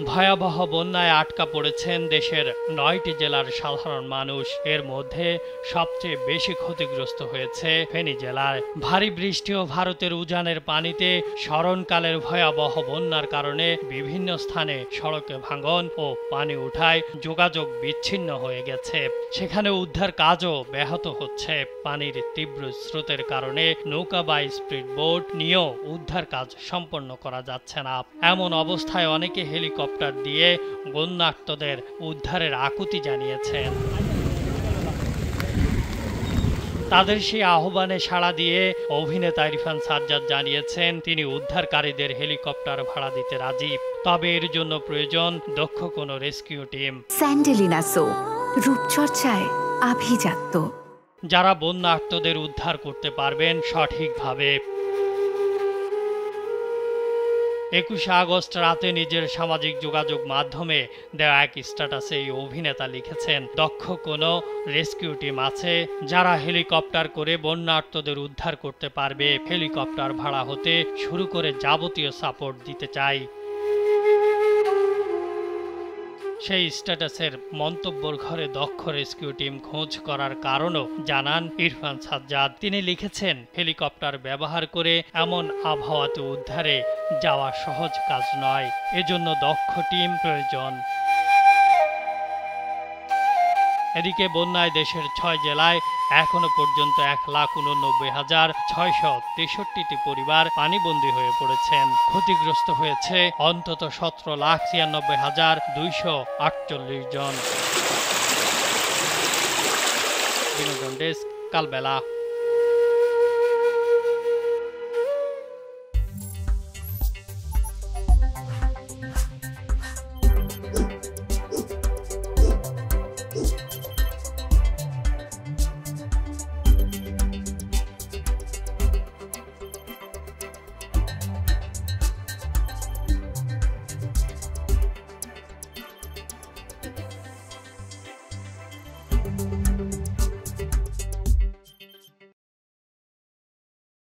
ভয়াবহ বন্যায় আটকা পড়েছেন দেশের ৯টি জেলার সাধারণ মানুষ। এর মধ্যে সবচেয়ে বেশি ক্ষতিগ্রস্ত হয়েছে ফেনী জেলায়। ভারী বৃষ্টি ও ভারতের উজানের পানিতে স্মরণকালের ভয়াবহ বন্যার কারণে বিভিন্ন স্থানে সড়কে ভাঙন ও পানি উঠায় যোগাযোগ বিচ্ছিন্ন হয়ে গেছে। সেখানে উদ্ধার কাজও ব্যাহত হচ্ছে। পানির তীব্র স্রোতের কারণে নৌকা বা স্পিড বোট নিয়েও উদ্ধার কাজ সম্পন্ন করা যাচ্ছে না। এমন অবস্থায় অনেকে হেলিকপ্টার দিয়ে বন্যার্তদের উদ্ধারের আকুতি জানিয়েছেন। তাদের সেই আহ্বানে সাড়া দিয়ে অভিনেতা ইরফান সাজ্জাদ জানিয়েছেন তিনি উদ্ধারকারীদের হেলিকপ্টার ভাড়া দিতে রাজি, তবে এর জন্য প্রয়োজন দক্ষ কোনো রেস্কিউ টিম। স্যান্ডেলিনা সো, রূপচর্চায় আভিজাত্য। যারা বন্যার্তদের উদ্ধার করতে পারবেন সঠিকভাবে। ২১শে আগস্ট রাতে নিজের সামাজিক যোগাযোগ মাধ্যমে দেওয়া এক স্ট্যাটাসে এই অভিনেতা লিখেছেন, দক্ষ কোনো রেস্কিউ টিম আছে যারা হেলিকপ্টার করে বন্যার্তদের উদ্ধার করতে পারবে। হেলিকপ্টার ভাড়া হতে শুরু করে যাবতীয় সাপোর্ট দিতে চাই। সেই স্ট্যাটাসের মন্তব্যর ঘরে দক্ষ রেস্কিউ টিম খোঁজ করার কারণও জানান ইরফান সাজ্জাদ। তিনি লিখেছেন, হেলিকপ্টার ব্যবহার করে এমন আবহাওয়াতে উদ্ধারে যাওয়া সহজ কাজ নয়, এজন্য দক্ষ টিম প্রয়োজন। এদিকে বন্যায় দেশের ৬ জেলায় এখনো পর্যন্ত ১,৮৯,৬৬৩টি পরিবার পানিবন্দী হয়ে পড়েছেন। ক্ষতিগ্রস্ত হয়েছে অন্তত ১৭,৯৬,২৪৮ জন। বিনোদন ডেস্ক, কালবেলা।